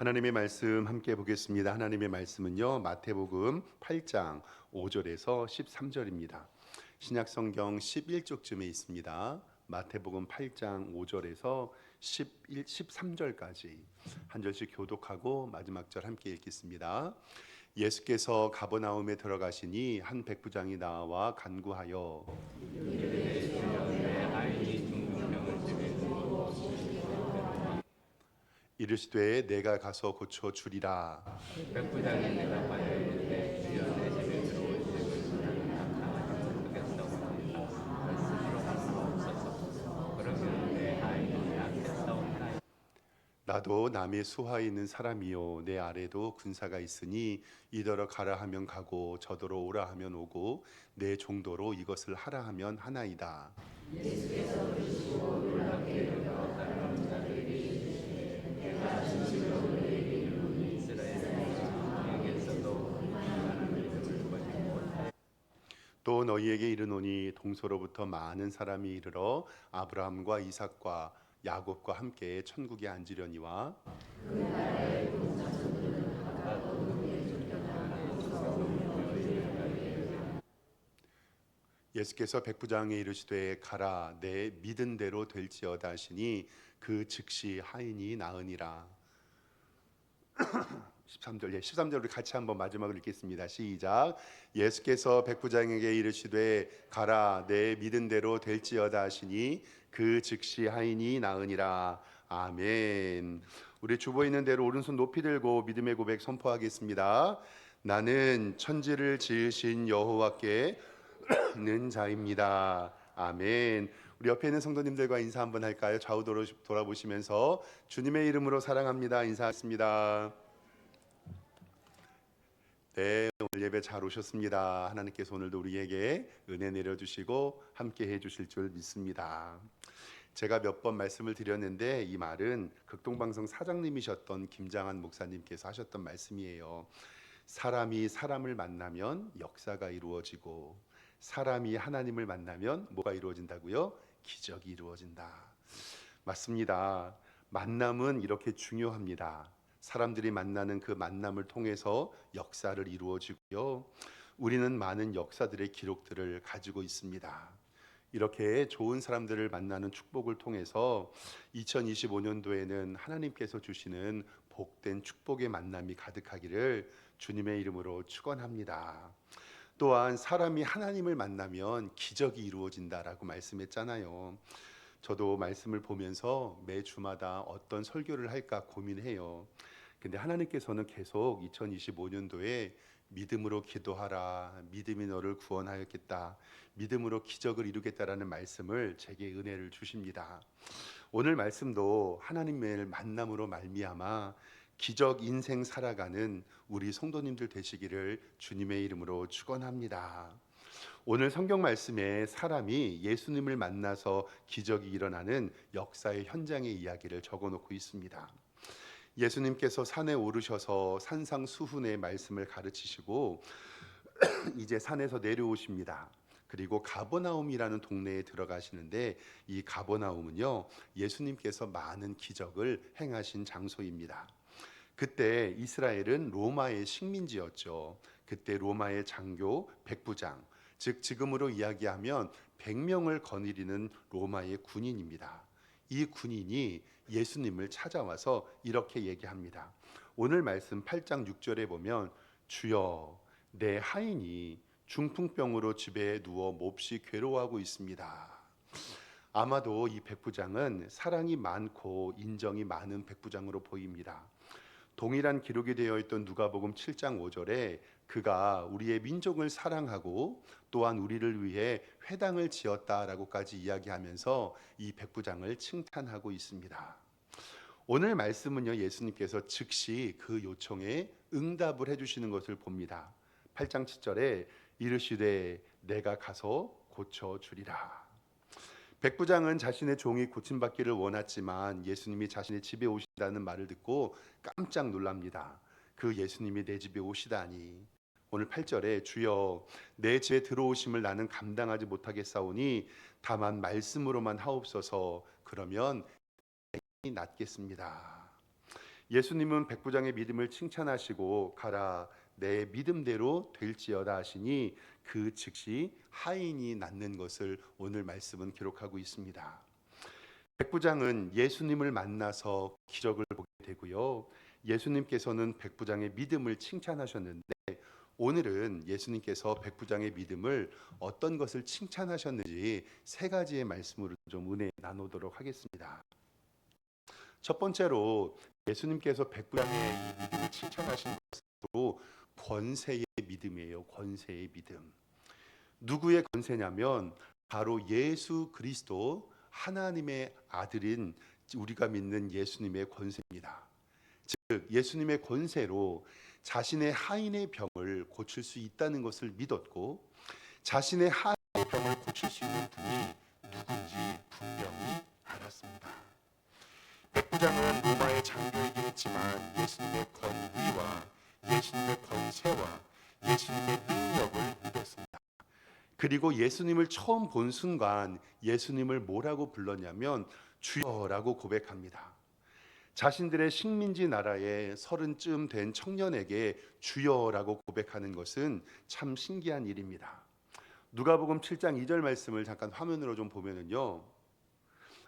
하나님의 말씀 함께 보겠습니다. 하나님의 말씀은요, 마태복음 8장 5절에서 13절입니다. 신약 성경 11쪽쯤에 있습니다. 마태복음 8장 5절에서 13절까지 한 절씩 교독하고 마지막 절 함께 읽겠습니다. 예수께서 가버나움에 들어가시니 한 백부장이 나와 간구하여 이르시되 내가 가서 고쳐 주리라. 백부장이 대답하여 이르되 주여 내 집에 들어오시되 하겠사옵나이다. 말씀으로 말씀하옵소서. 그러면 내 아이는 낫겠사옵나이다. 나도 남의 수하에 있는 사람이요 내 아래도 군사가 있으니 이더러 가라 하면 가고 저더러 오라 하면 오고 내 종도로 이것을 하라 하면 하나이다. 또 너희에게 이르노니 동서로부터 많은 사람이 이르러 아브라함과 이삭과 야곱과 함께 천국에 앉으려니와 예수께서 백부장에 이르시되 가라 내 믿은 대로 될지어다 하시니 그 즉시 하인이 나으니라. 13절, 13절을 같이 한번 마지막으로 읽겠습니다. 시작. 예수께서 백부장에게 이르시되 가라 내 믿은 대로 될지어다 하시니 그 즉시 하인이 나으니라. 아멘. 우리 주보 있는 대로 오른손 높이 들고 믿음의 고백 선포하겠습니다. 나는 천지를 지으신 여호와께 는 자입니다. 아멘. 우리 옆에 있는 성도님들과 인사 한번 할까요? 좌우 돌아보시면서 주님의 이름으로 사랑합니다 인사하겠습니다. 네, 오늘 예배 잘 오셨습니다. 하나님께서 오늘도 우리에게 은혜 내려주시고 함께 해주실 줄 믿습니다. 제가 몇 번 말씀을 드렸는데 이 말은 극동방송 사장님이셨던 김장한 목사님께서 하셨던 말씀이에요. 사람이 사람을 만나면 역사가 이루어지고 사람이 하나님을 만나면 뭐가 이루어진다고요? 기적이 이루어진다. 맞습니다. 만남은 이렇게 중요합니다. 사람들이 만나는 그 만남을 통해서 역사를 이루어지고요. 우리는 많은 역사들의 기록들을 가지고 있습니다. 이렇게 좋은 사람들을 만나는 축복을 통해서 2025년도에는 하나님께서 주시는 복된 축복의 만남이 가득하기를 주님의 이름으로 축원합니다. 또한 사람이 하나님을 만나면 기적이 이루어진다라고 말씀했잖아요. 저도 말씀을 보면서 매 주마다 어떤 설교를 할까 고민해요. 근데 하나님께서는 계속 2025년도에 믿음으로 기도하라. 믿음이 너를 구원하였겠다. 믿음으로 기적을 이루겠다라는 말씀을 제게 은혜를 주십니다. 오늘 말씀도 하나님의 만남으로 말미암아 기적 인생 살아가는 우리 성도님들 되시기를 주님의 이름으로 축원합니다. 오늘 성경 말씀에 사람이 예수님을 만나서 기적이 일어나는 역사의 현장의 이야기를 적어놓고 있습니다. 예수님께서 산에 오르셔서 산상수훈의 말씀을 가르치시고 이제 산에서 내려오십니다. 그리고 가버나움이라는 동네에 들어가시는데 이 가버나움은요 예수님께서 많은 기적을 행하신 장소입니다. 그때 이스라엘은 로마의 식민지였죠. 그때 로마의 장교 백부장, 즉 지금으로 이야기하면 100명을 거느리는 로마의 군인입니다. 이 군인이 예수님을 찾아와서 이렇게 얘기합니다. 오늘 말씀 8장 6절에 보면 주여 내 하인이 중풍병으로 집에 누워 몹시 괴로워하고 있습니다. 아마도 이 백부장은 사랑이 많고 인정이 많은 백부장으로 보입니다. 동일한 기록이 되어 있던 누가복음 7장 5절에 그가 우리의 민족을 사랑하고 또한 우리를 위해 회당을 지었다라고까지 이야기하면서 이 백부장을 칭찬하고 있습니다. 오늘 말씀은요 예수님께서 즉시 그 요청에 응답을 해주시는 것을 봅니다. 8장 7절에 이르시되 내가 가서 고쳐주리라. 백부장은 자신의 종이 고침받기를 원했지만 예수님이 자신의 집에 오신다는 말을 듣고 깜짝 놀랍니다. 그 예수님이 내 집에 오시다니. 오늘 8절에 주여 내 집에 들어오심을 나는 감당하지 못하겠사오니 다만 말씀으로만 하옵소서. 그러면 낫겠습니다. 예수님은 백부장의 믿음을 칭찬하시고 가라 내 믿음대로 될지어다 하시니 그 즉시 하인이 낫는 것을 오늘 말씀은 기록하고 있습니다. 백부장은 예수님을 만나서 기적을 보게 되고요. 예수님께서는 백부장의 믿음을 칭찬하셨는데 오늘은 예수님께서 백부장의 믿음을 어떤 것을 칭찬하셨는지 세 가지의 말씀으로 좀 은혜 나누도록 하겠습니다. 첫 번째로 예수님께서 백부장의 이 믿음을 칭찬하신 것으로 권세의 믿음이에요. 권세의 믿음. 누구의 권세냐면 바로 예수 그리스도 하나님의 아들인 우리가 믿는 예수님의 권세입니다. 즉 예수님의 권세로 자신의 하인의 병을 고칠 수 있다는 것을 믿었고 자신의 하인의 병을 고칠 수 있는 분이 누군지 분명히 알았습니다. 백부장은 로마의 장교이긴 했지만 예수님의 권위와 예수님의 권세와 예수님의 능력을 믿었습니다. 그리고 예수님을 처음 본 순간 예수님을 뭐라고 불렀냐면 주여라고 고백합니다. 자신들의 식민지 나라에 30쯤 된 청년에게 주여라고 고백하는 것은 참 신기한 일입니다. 누가복음 7장 2절 말씀을 잠깐 화면으로 좀 보면은요.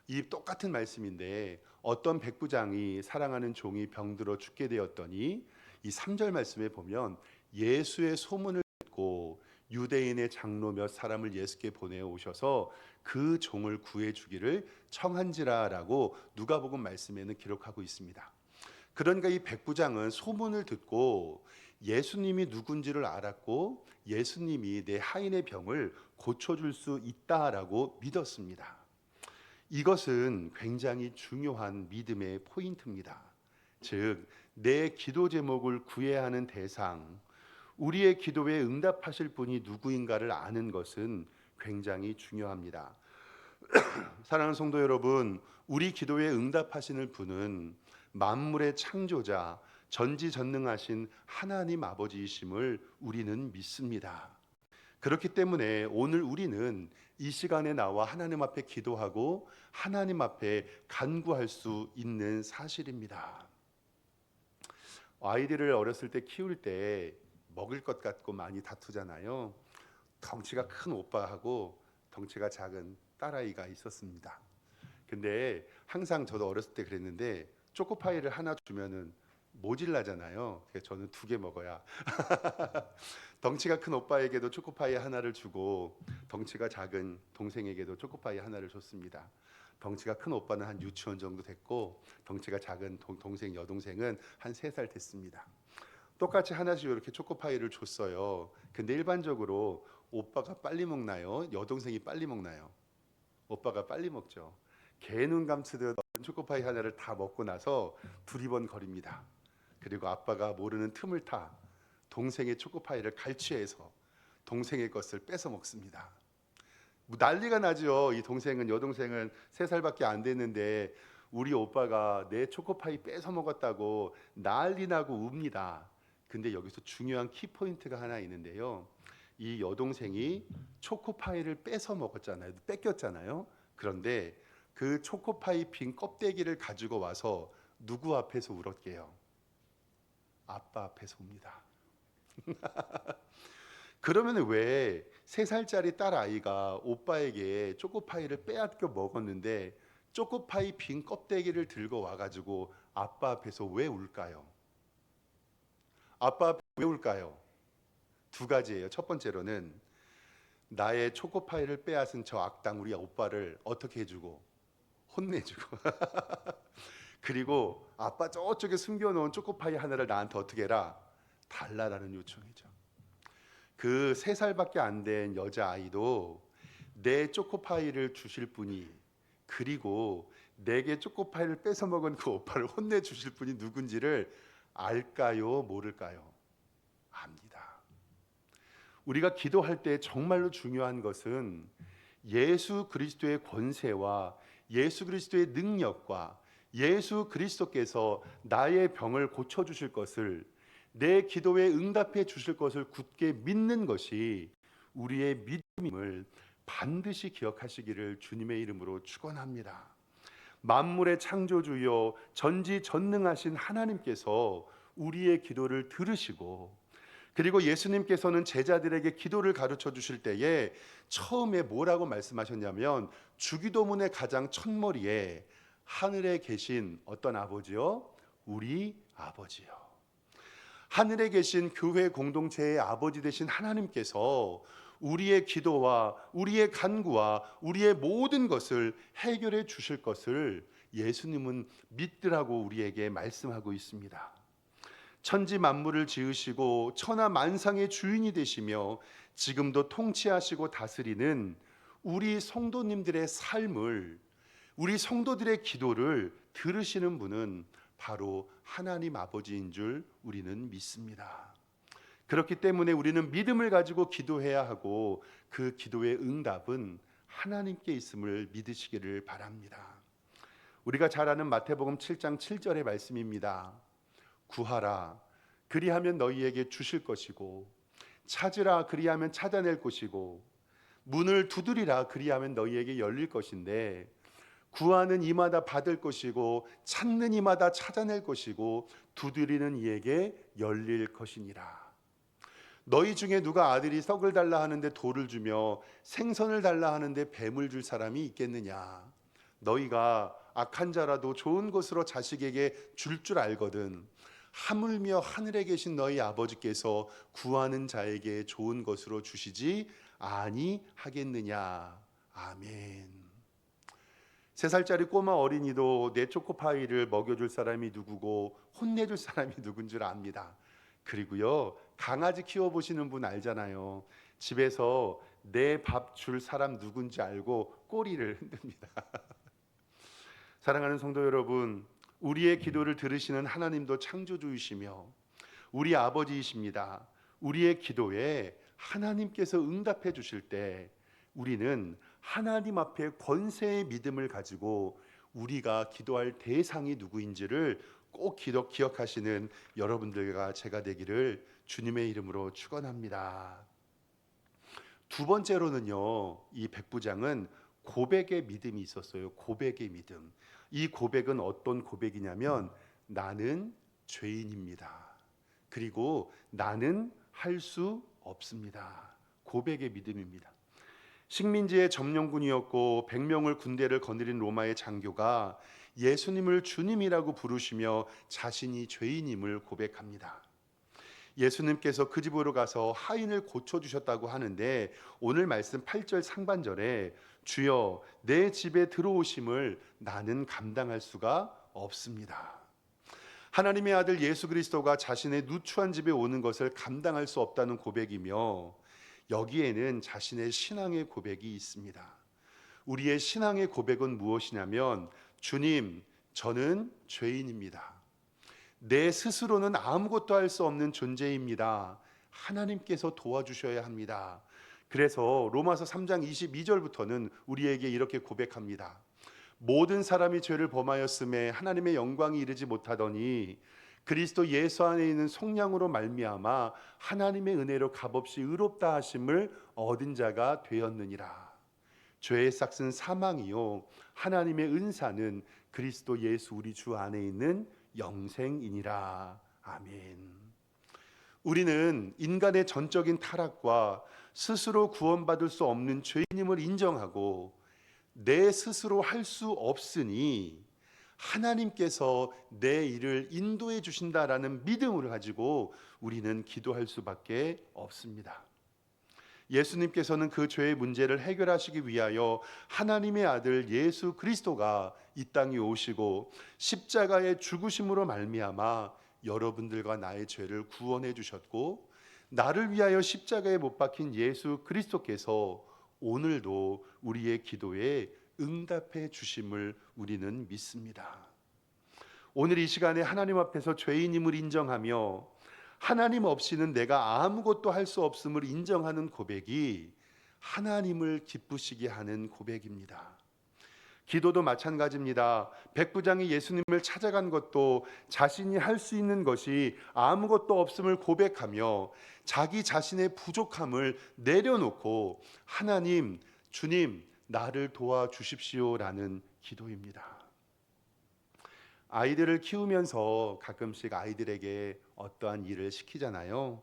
이 똑같은 말씀인데 어떤 백부장이 사랑하는 종이 병들어 죽게 되었더니 이 3절 말씀에 보면 예수의 소문을 듣고 유대인의 장로 몇 사람을 예수께 보내어 오셔서 그 종을 구해 주기를 청한지라라고 누가복음 말씀에는 기록하고 있습니다. 그러니까 이 백부장은 소문을 듣고 예수님이 누군지를 알았고 예수님이 내 하인의 병을 고쳐줄 수 있다라고 믿었습니다. 이것은 굉장히 중요한 믿음의 포인트입니다. 즉, 내 기도 제목을 구해야 하는 대상, 우리의 기도에 응답하실 분이 누구인가를 아는 것은 굉장히 중요합니다. 사랑하는 성도 여러분, 우리 기도에 응답하시는 분은 만물의 창조자, 전지전능하신 하나님 아버지이심을 우리는 믿습니다. 그렇기 때문에 오늘 우리는 이 시간에 나와 하나님 앞에 기도하고 하나님 앞에 간구할 수 있는 사실입니다. 아이들을 어렸을 때 키울 때 먹을 것 갖고 많이 다투잖아요. 덩치가 큰 오빠하고 덩치가 작은 딸아이가 있었습니다. 근데 항상 저도 어렸을 때 그랬는데 초코파이를 하나 주면은 모질라잖아요. 그래서 저는 2개 먹어야 덩치가 큰 오빠에게도 초코파이 하나를 주고 덩치가 작은 동생에게도 초코파이 하나를 줬습니다. 덩치가 큰 오빠는 한 유치원 정도 됐고 덩치가 작은 동생 여동생은 한 3살 됐습니다. 똑같이 하나씩 이렇게 초코파이를 줬어요. 근데 일반적으로 오빠가 빨리 먹나요? 여동생이 빨리 먹나요? 오빠가 빨리 먹죠. 개 눈 감추듯 초코파이 하나를 다 먹고 나서 두리번거립니다. 그리고 아빠가 모르는 틈을 타 동생의 초코파이를 갈취해서 동생의 것을 뺏어 먹습니다. 뭐 난리가 나죠. 이 동생은 여동생은 3살밖에 안 됐는데 우리 오빠가 내 초코파이 뺏어 먹었다고 난리 나고 웁니다. 근데 여기서 중요한 키포인트가 하나 있는데요. 이 여동생이 초코파이를 뺏어 먹었잖아요. 뺏겼잖아요. 그런데 그 초코파이 빈 껍데기를 가지고 와서 누구 앞에서 울었게요? 아빠 앞에서 웁니다. 그러면 왜 3살짜리 딸 아이가 오빠에게 초코파이를 빼앗겨 먹었는데 초코파이 빈 껍데기를 들고 와가지고 아빠 앞에서 왜 울까요? 아빠 앞에 왜 울까요? 2가지예요. 첫 번째로는 나의 초코파이를 빼앗은 저 악당 우리 오빠를 어떻게 해주고 혼내주고 그리고 아빠 저쪽에 숨겨놓은 초코파이 하나를 나한테 어떻게 해라? 달라라는 요청이죠. 그 3살밖에 안 된 여자아이도 내 초코파이를 주실 분이 그리고 내게 초코파이를 뺏어 먹은 그 오빠를 혼내주실 분이 누군지를 알까요? 모를까요? 압니다. 우리가 기도할 때 정말로 중요한 것은 예수 그리스도의 권세와 예수 그리스도의 능력과 예수 그리스도께서 나의 병을 고쳐주실 것을 내 기도에 응답해 주실 것을 굳게 믿는 것이 우리의 믿음임을 반드시 기억하시기를 주님의 이름으로 축원합니다. 만물의 창조주여 전지전능하신 하나님께서 우리의 기도를 들으시고, 그리고 예수님께서는 제자들에게 기도를 가르쳐 주실 때에 처음에 뭐라고 말씀하셨냐면, 주기도문의 가장 첫머리에 하늘에 계신 어떤 아버지요? 우리 아버지요. 하늘에 계신 교회 공동체의 아버지 되신 하나님께서 우리의 기도와 우리의 간구와 우리의 모든 것을 해결해 주실 것을 예수님은 믿으라고 우리에게 말씀하고 있습니다. 천지 만물을 지으시고 천하 만상의 주인이 되시며 지금도 통치하시고 다스리는 우리 성도님들의 삶을, 우리 성도들의 기도를 들으시는 분은 바로 하나님 아버지인 줄 우리는 믿습니다. 그렇기 때문에 우리는 믿음을 가지고 기도해야 하고, 그 기도의 응답은 하나님께 있음을 믿으시기를 바랍니다. 우리가 잘 아는 마태복음 7장 7절의 말씀입니다. 구하라 그리하면 너희에게 주실 것이고, 찾으라 그리하면 찾아낼 것이고, 문을 두드리라 그리하면 너희에게 열릴 것인데, 구하는 이마다 받을 것이고 찾는 이마다 찾아낼 것이고 두드리는 이에게 열릴 것이니라. 너희 중에 누가 아들이 떡을 달라 하는데 돌을 주며 생선을 달라 하는데 뱀을 줄 사람이 있겠느냐? 너희가 악한 자라도 좋은 것으로 자식에게 줄 알거든 하물며 하늘에 계신 너희 아버지께서 구하는 자에게 좋은 것으로 주시지 아니하겠느냐? 아멘. 3살짜리 꼬마 어린이도 내 초코파이를 먹여줄 사람이 누구고 혼내줄 사람이 누군 줄 압니다. 그리고요, 강아지 키워보시는 분 알잖아요. 집에서 내 밥 줄 사람 누군지 알고 꼬리를 흔듭니다. 사랑하는 성도 여러분, 우리의 기도를 들으시는 하나님도 창조주이시며 우리 아버지이십니다. 우리의 기도에 하나님께서 응답해 주실 때 우리는 하나님 앞에 권세의 믿음을 가지고 우리가 기도할 대상이 누구인지를 꼭 기억하시는 여러분들과 제가 되기를 주님의 이름으로 축원합니다. 두 번째로는요, 이 백부장은 고백의 믿음이 있었어요. 고백의 믿음. 이 고백은 어떤 고백이냐면, 나는 죄인입니다. 그리고 나는 할 수 없습니다. 고백의 믿음입니다. 식민지의 점령군이었고 100명을 군대를 거느린 로마의 장교가 예수님을 주님이라고 부르시며 자신이 죄인임을 고백합니다. 예수님께서 그 집으로 가서 하인을 고쳐주셨다고 하는데, 오늘 말씀 8절 상반절에 주여 내 집에 들어오심을 나는 감당할 수가 없습니다. 하나님의 아들 예수 그리스도가 자신의 누추한 집에 오는 것을 감당할 수 없다는 고백이며, 여기에는 자신의 신앙의 고백이 있습니다. 우리의 신앙의 고백은 무엇이냐면, 주님, 저는 죄인입니다. 내 스스로는 아무것도 할 수 없는 존재입니다. 하나님께서 도와주셔야 합니다. 그래서 로마서 3장 22절부터는 우리에게 이렇게 고백합니다. 모든 사람이 죄를 범하였음에 하나님의 영광이 이르지 못하더니 그리스도 예수 안에 있는 속량으로 말미암아 하나님의 은혜로 값없이 의롭다 하심을 얻은 자가 되었느니라. 죄의 삭은 사망이요 하나님의 은사는 그리스도 예수 우리 주 안에 있는 영생이니라. 아멘. 우리는 인간의 전적인 타락과 스스로 구원받을 수 없는 죄인임을 인정하고, 내 스스로 할 수 없으니 하나님께서 내 일을 인도해 주신다라는 믿음을 가지고 우리는 기도할 수밖에 없습니다. 예수님께서는 그 죄의 문제를 해결하시기 위하여 하나님의 아들 예수 그리스도가 이 땅에 오시고 십자가의 죽으심으로 말미암아 여러분들과 나의 죄를 구원해 주셨고, 나를 위하여 십자가에 못 박힌 예수 그리스도께서 오늘도 우리의 기도에 응답해 주심을 우리는 믿습니다. 오늘 이 시간에 하나님 앞에서 죄인임을 인정하며 하나님 없이는 내가 아무것도 할 수 없음을 인정하는 고백이 하나님을 기쁘시게 하는 고백입니다. 기도도 마찬가지입니다. 백부장이 예수님을 찾아간 것도 자신이 할 수 있는 것이 아무것도 없음을 고백하며 자기 자신의 부족함을 내려놓고 하나님, 주님, 나를 도와주십시오라는 기도입니다. 아이들을 키우면서 가끔씩 아이들에게 어떠한 일을 시키잖아요.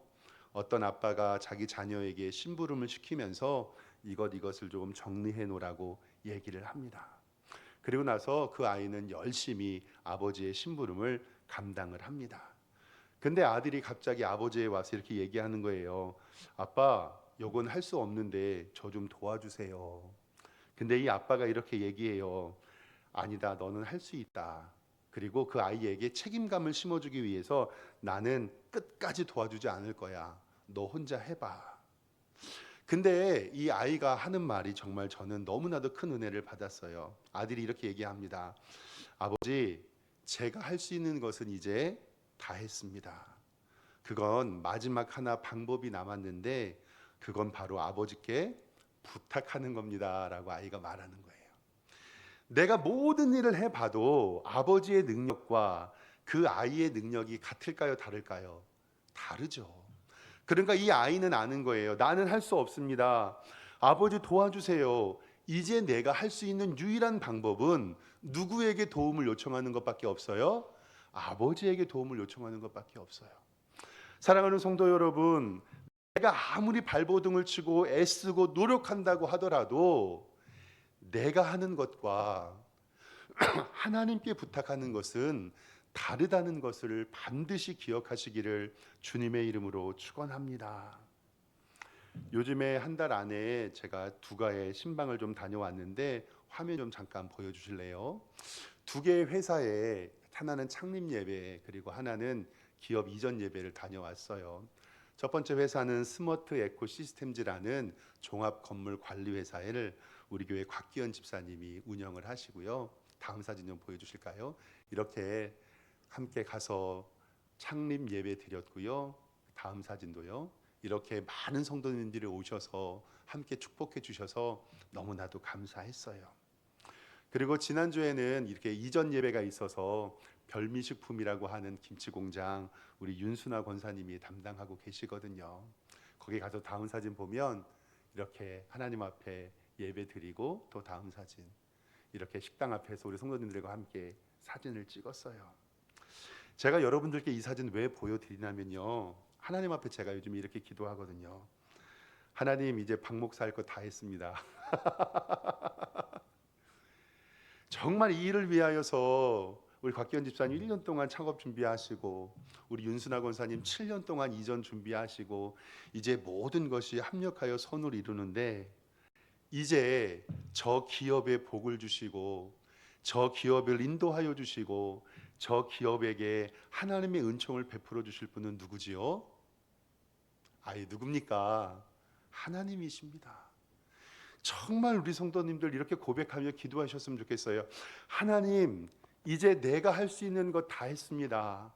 어떤 아빠가 자기 자녀에게 심부름을 시키면서 이것을 좀 정리해 놓으라고 얘기를 합니다. 그리고 나서 그 아이는 열심히 아버지의 심부름을 감당을 합니다. 근데 아들이 갑자기 아버지에 와서 이렇게 얘기하는 거예요. 아빠, 요건 할 수 없는데 저 좀 도와주세요. 근데 이 아빠가 이렇게 얘기해요. 아니다, 너는 할 수 있다. 그리고 그 아이에게 책임감을 심어주기 위해서 나는 끝까지 도와주지 않을 거야. 너 혼자 해봐. 근데 이 아이가 하는 말이 정말 저는 너무나도 큰 은혜를 받았어요. 아들이 이렇게 얘기합니다. 아버지, 제가 할 수 있는 것은 이제 다 했습니다. 그건 마지막 하나 방법이 남았는데 그건 바로 아버지께 부탁하는 겁니다. 라고 아이가 말하는 거예요. 내가 모든 일을 해봐도 아버지의 능력과 그 아이의 능력이 같을까요? 다를까요? 다르죠. 그러니까 이 아이는 아는 거예요. 나는 할 수 없습니다. 아버지 도와주세요. 이제 내가 할 수 있는 유일한 방법은 누구에게 도움을 요청하는 것밖에 없어요? 아버지에게 도움을 요청하는 것밖에 없어요. 사랑하는 성도 여러분, 내가 아무리 발버둥을 치고 애쓰고 노력한다고 하더라도 내가 하는 것과 하나님께 부탁하는 것은 다르다는 것을 반드시 기억하시기를 주님의 이름으로 축원합니다. 요즘에 한 달 안에 제가 두 가의 신방을 좀 다녀왔는데 화면 좀 잠깐 보여주실래요? 두 개의 회사에 하나는 창립 예배 그리고 하나는 기업 이전 예배를 다녀왔어요. 첫 번째 회사는 스머트 에코 시스템즈라는 종합 건물 관리 회사를 우리 교회 곽기현 집사님이 운영을 하시고요. 다음 사진 좀 보여주실까요? 이렇게 함께 가서 창립 예배 드렸고요. 다음 사진도요. 이렇게 많은 성도님들이 오셔서 함께 축복해 주셔서 너무나도 감사했어요. 그리고 지난주에는 이렇게 이전 예배가 있어서 별미식품이라고 하는 김치 공장 우리 윤순아 권사님이 담당하고 계시거든요. 거기 가서 다음 사진 보면 이렇게 하나님 앞에 예배 드리고 또 다음 사진 이렇게 식당 앞에서 우리 성도님들과 함께 사진을 찍었어요. 제가 여러분들께 이 사진 왜 보여드리냐면요. 하나님 앞에 제가 요즘 이렇게 기도하거든요. 하나님, 이제 박 목사 할 거 다 했습니다. 정말 이 일을 위하여서 우리 곽기현 집사님 1년 동안 창업 준비하시고 우리 윤순아 권사님 7년 동안 이전 준비하시고 이제 모든 것이 합력하여 선을 이루는데 이제 저 기업에 복을 주시고 저 기업을 인도하여 주시고 저 기업에게 하나님의 은총을 베풀어 주실 분은 누구지요? 아이, 누굽니까? 하나님이십니다. 정말 우리 성도님들 이렇게 고백하며 기도하셨으면 좋겠어요. 하나님, 이제 내가 할 수 있는 것 다 했습니다.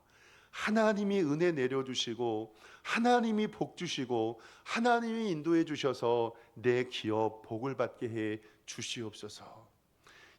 하나님이 은혜 내려주시고 하나님이 복 주시고 하나님이 인도해 주셔서 내 기업 복을 받게 해 주시옵소서.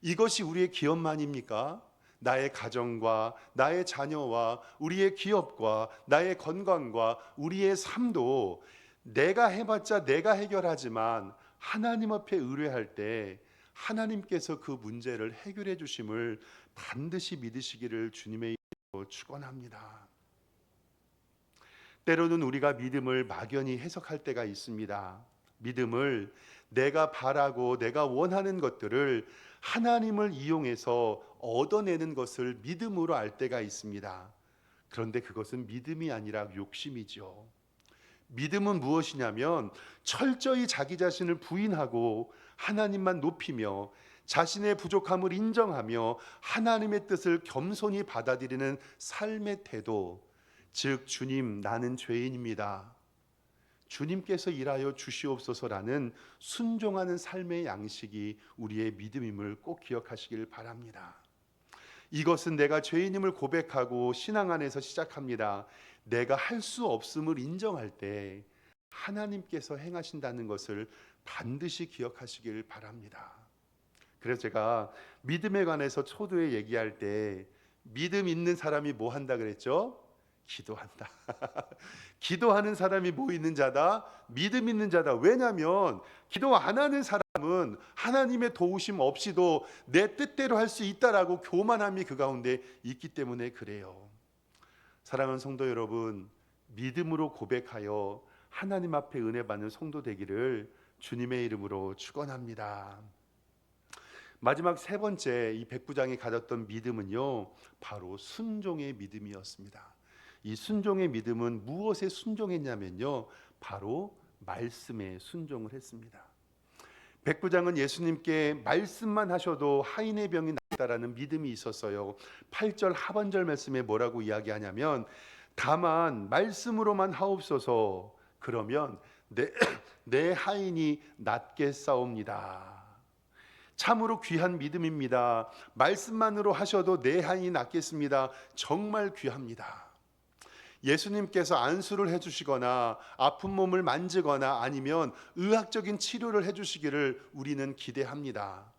이것이 우리의 기업만입니까? 나의 가정과 나의 자녀와 우리의 기업과 나의 건강과 우리의 삶도 내가 해봤자 내가 해결하지만 하나님 앞에 의뢰할 때 하나님께서 그 문제를 해결해 주심을 반드시 믿으시기를 주님의 이름으로 축원합니다. 때로는 우리가 믿음을 막연히 해석할 때가 있습니다. 믿음을 내가 바라고 내가 원하는 것들을 하나님을 이용해서 얻어내는 것을 믿음으로 알 때가 있습니다. 그런데 그것은 믿음이 아니라 욕심이죠. 믿음은 무엇이냐면 철저히 자기 자신을 부인하고 하나님만 높이며 자신의 부족함을 인정하며 하나님의 뜻을 겸손히 받아들이는 삶의 태도, 즉 주님, 나는 죄인입니다. 주님께서 일하여 주시옵소서라는 순종하는 삶의 양식이 우리의 믿음임을 꼭 기억하시길 바랍니다. 이것은 내가 죄인임을 고백하고 신앙 안에서 시작합니다. 내가 할 수 없음을 인정할 때 하나님께서 행하신다는 것을 반드시 기억하시길 바랍니다. 그래서 제가 믿음에 관해서 초두에 얘기할 때 믿음 있는 사람이 뭐 한다 그랬죠? 기도한다. 기도하는 사람이 뭐 있는 자다? 믿음 있는 자다. 왜냐하면 기도 안 하는 사람은 사람은 하나님의 도우심 없이도 내 뜻대로 할 수 있다라고 교만함이 그 가운데 있기 때문에 그래요. 사랑하는 성도 여러분, 믿음으로 고백하여 하나님 앞에 은혜 받는 성도 되기를 주님의 이름으로 축원합니다. 마지막 세 번째, 이 백부장이 가졌던 믿음은요, 바로 순종의 믿음이었습니다. 이 순종의 믿음은 무엇에 순종했냐면요, 바로 말씀에 순종을 했습니다. 백부장은 예수님께 말씀만 하셔도 하인의 병이 낫다라는 믿음이 있었어요. 8절 하반절 말씀에 뭐라고 이야기하냐면, 다만 말씀으로만 하옵소서, 그러면 내 하인이 낫겠사옵니다. 참으로 귀한 믿음입니다. 말씀만으로 하셔도 내 하인이 낫겠습니다. 정말 귀합니다. 예수님께서 안수를 해주시거나 아픈 몸을 만지거나 아니면 의학적인 치료를 해주시기를 우리는 기대합니다.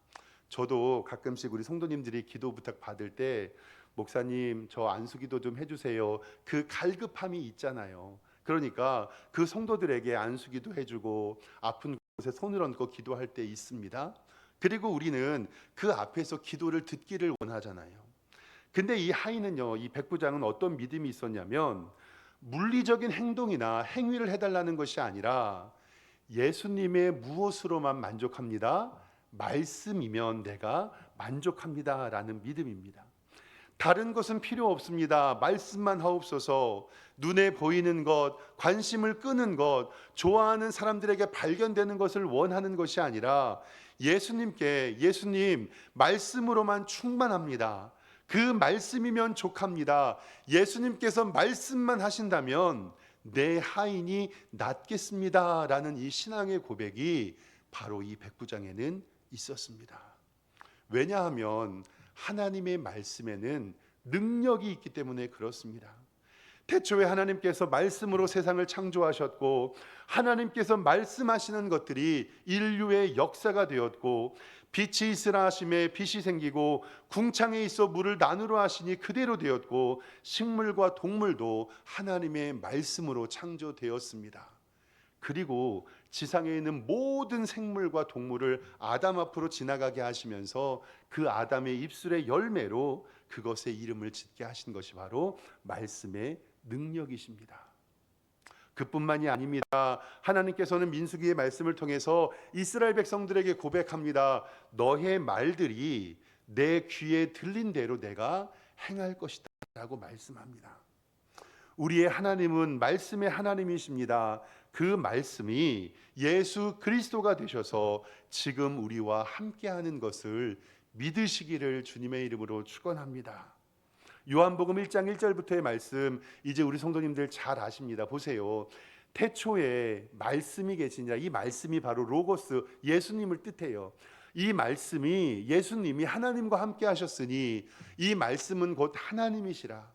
저도 가끔씩 우리 성도님들이 기도 부탁 받을 때, 목사님 저 안수기도 좀 해주세요, 그 갈급함이 있잖아요. 그러니까 그 성도들에게 안수기도 해주고 아픈 곳에 손을 얹고 기도할 때 있습니다. 그리고 우리는 그 앞에서 기도를 듣기를 원하잖아요. 근데 이 하인은요, 이 백부장은 어떤 믿음이 있었냐면, 물리적인 행동이나 행위를 해달라는 것이 아니라 예수님의 무엇으로만 만족합니다. 말씀이면 내가 만족합니다 라는 믿음입니다. 다른 것은 필요 없습니다. 말씀만 하옵소서. 눈에 보이는 것, 관심을 끄는 것, 좋아하는 사람들에게 발견되는 것을 원하는 것이 아니라 예수님 말씀으로만 충만합니다. 그 말씀이면 족합니다. 예수님께서 말씀만 하신다면 내 하인이 낫겠습니다 라는 이 신앙의 고백이 바로 이 백부장에는 있었습니다. 왜냐하면 하나님의 말씀에는 능력이 있기 때문에 그렇습니다. 태초에 하나님께서 말씀으로 세상을 창조하셨고, 하나님께서 말씀하시는 것들이 인류의 역사가 되었고, 빛이 있으라 하심에 빛이 생기고, 궁창에 있어 물을 나누라 하시니 그대로 되었고, 식물과 동물도 하나님의 말씀으로 창조되었습니다. 그리고 지상에 있는 모든 생물과 동물을 아담 앞으로 지나가게 하시면서 그 아담의 입술의 열매로 그것의 이름을 짓게 하신 것이 바로 말씀의 능력이십니다. 그뿐만이 아닙니다. 하나님께서는 민수기의 말씀을 통해서 이스라엘 백성들에게 고백합니다. 너의 말들이 내 귀에 들린 대로 내가 행할 것이다 라고 말씀합니다. 우리의 하나님은 말씀의 하나님이십니다. 그 말씀이 예수 그리스도가 되셔서 지금 우리와 함께하는 것을 믿으시기를 주님의 이름으로 축원합니다. 요한복음 1장 1절부터의 말씀, 이제 우리 성도님들 잘 아십니다. 보세요. 태초에 말씀이 계시니라. 이 말씀이 바로 로고스, 예수님을 뜻해요. 이 말씀이 예수님이 하나님과 함께 하셨으니 이 말씀은 곧 하나님이시라.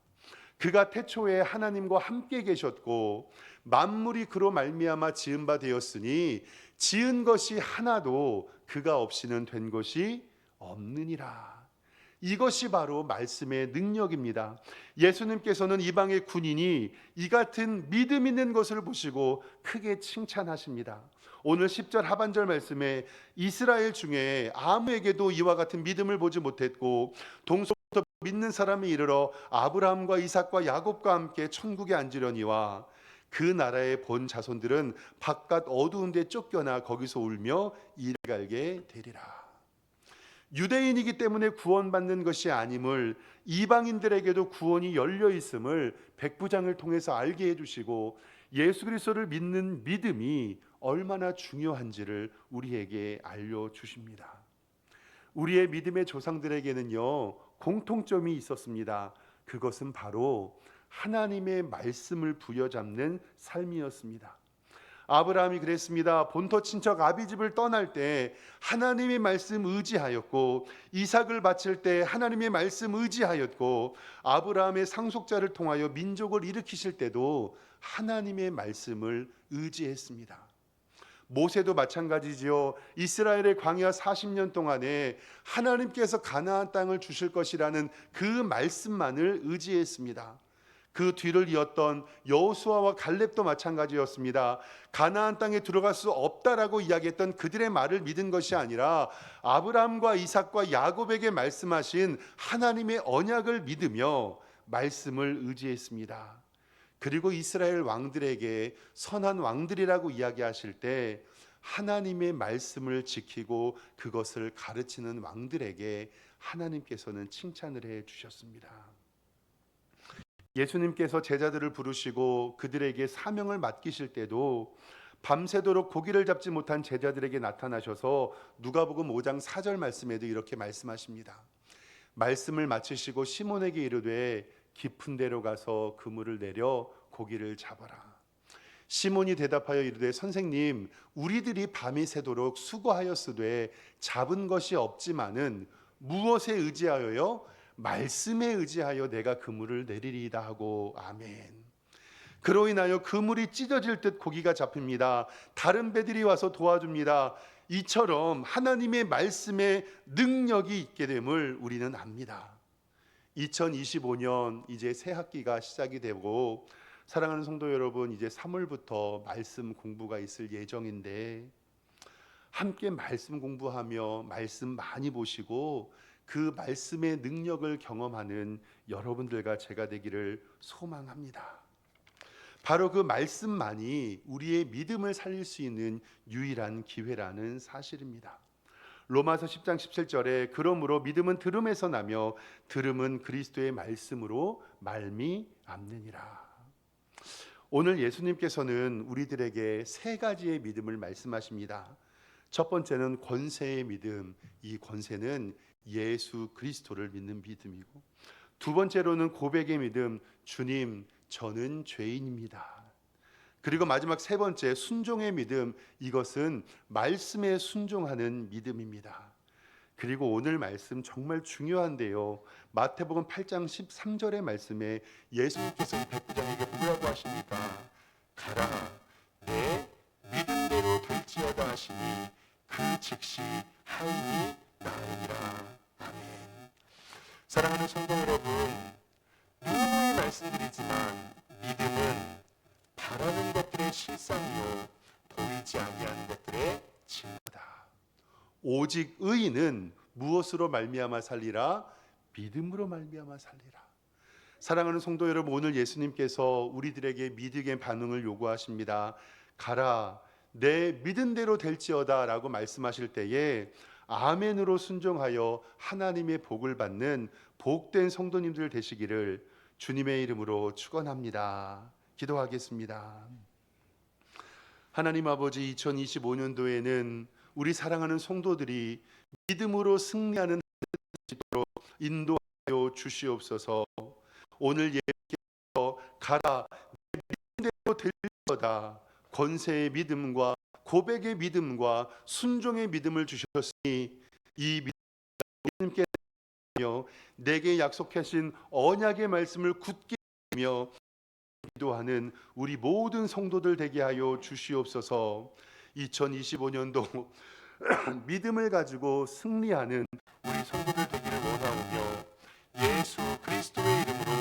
그가 태초에 하나님과 함께 계셨고 만물이 그로 말미암아 지은 바 되었으니 지은 것이 하나도 그가 없이는 된 것이 없느니라. 이것이 바로 말씀의 능력입니다. 예수님께서는 이방의 군인이 이 같은 믿음 있는 것을 보시고 크게 칭찬하십니다. 오늘 10절 하반절 말씀에 이스라엘 중에 아무에게도 이와 같은 믿음을 보지 못했고 동서부터 믿는 사람이 이르러 아브라함과 이삭과 야곱과 함께 천국에 앉으려니와 그 나라의 본 자손들은 바깥 어두운 데 쫓겨나 거기서 울며 이를 갈게 되리라. 유대인이기 때문에 구원받는 것이 아님을, 이방인들에게도 구원이 열려 있음을 백부장을 통해서 알게 해주시고 예수 그리스도를 믿는 믿음이 얼마나 중요한지를 우리에게 알려주십니다. 우리의 믿음의 조상들에게는요 공통점이 있었습니다. 그것은 바로 하나님의 말씀을 부여잡는 삶이었습니다. 아브라함이 그랬습니다. 본토 친척 아비집을 떠날 때 하나님의 말씀 의지하였고, 이삭을 바칠 때 하나님의 말씀 의지하였고, 아브라함의 상속자를 통하여 민족을 일으키실 때도 하나님의 말씀을 의지했습니다. 모세도 마찬가지지요. 이스라엘의 광야 40년 동안에 하나님께서 가나안 땅을 주실 것이라는 그 말씀만을 의지했습니다. 그 뒤를 이었던 여호수아와 갈렙도 마찬가지였습니다. 가나안 땅에 들어갈 수 없다라고 이야기했던 그들의 말을 믿은 것이 아니라 아브라함과 이삭과 야곱에게 말씀하신 하나님의 언약을 믿으며 말씀을 의지했습니다. 그리고 이스라엘 왕들에게 선한 왕들이라고 이야기하실 때 하나님의 말씀을 지키고 그것을 가르치는 왕들에게 하나님께서는 칭찬을 해 주셨습니다. 예수님께서 제자들을 부르시고 그들에게 사명을 맡기실 때도 밤새도록 고기를 잡지 못한 제자들에게 나타나셔서 누가복음 5장 4절 말씀에도 이렇게 말씀하십니다. 말씀을 마치시고 시몬에게 이르되 깊은 데로 가서 그물을 내려 고기를 잡아라. 시몬이 대답하여 이르되 선생님, 우리들이 밤이 새도록 수고하였으되 잡은 것이 없지만은 무엇에 의지하여요? 말씀에 의지하여 내가 그물을 내리리이다 하고 아멘. 그로 인하여 그물이 찢어질 듯 고기가 잡힙니다. 다른 배들이 와서 도와줍니다. 이처럼 하나님의 말씀에 능력이 있게 됨을 우리는 압니다. 2025년 이제 새 학기가 시작이 되고 사랑하는 성도 여러분, 이제 3월부터 말씀 공부가 있을 예정인데 함께 말씀 공부하며 말씀 많이 보시고 그 말씀의 능력을 경험하는 여러분들과 제가 되기를 소망합니다. 바로 그 말씀만이 우리의 믿음을 살릴 수 있는 유일한 기회라는 사실입니다. 로마서 10장 17절에 그러므로 믿음은 들음에서 나며 들음은 그리스도의 말씀으로 말미암느니라. 오늘 예수님께서는 우리들에게 세 가지의 믿음을 말씀하십니다. 첫 번째는 권세의 믿음. 이 권세는 예수 그리스도를 믿는 믿음이고, 두 번째로는 고백의 믿음. 주님, 저는 죄인입니다. 그리고 마지막 세 번째 순종의 믿음. 이것은 말씀에 순종하는 믿음입니다. 그리고 오늘 말씀 정말 중요한데요. 마태복음 8장 13절의 말씀에 예수님께서 이 백부장에게 뭐라고 하십니까? 가라, 내 믿음대로 될지어다 하시니 그 즉시 하인이 나으리라. 아멘. 사랑하는 성도 여러분, 누누이 말씀드리지만 믿음은 바라는 것들의 실상이요 보이지 아니하는 것들의 증거다. 오직 의인은 무엇으로 말미암아 살리라? 믿음으로 말미암아 살리라. 사랑하는 성도 여러분, 오늘 예수님께서 우리들에게 믿음의 반응을 요구하십니다. 가라, 내 믿은 대로 될지어다 라고 말씀하실 때에 아멘으로 순종하여 하나님의 복을 받는 복된 성도님들 되시기를 주님의 이름으로 축원합니다. 기도하겠습니다. 하나님 아버지, 2025년도에는 우리 사랑하는 성도들이 믿음으로 승리하는 수 있도록 인도하여 주시옵소서. 오늘 예수께서 가라, 내 믿음대로 될 거다. 권세의 믿음과 고백의 믿음과 순종의 믿음을 주셨으니 이 믿음께 내게 약속하신 언약의 말씀을 굳게 믿으며 기도하는 우리 모든 성도들 되게 하여 주시옵소서. 2025년도 믿음을 가지고 승리하는 우리 성도들 되기를 원하오며 예수 그리스도의 이름으로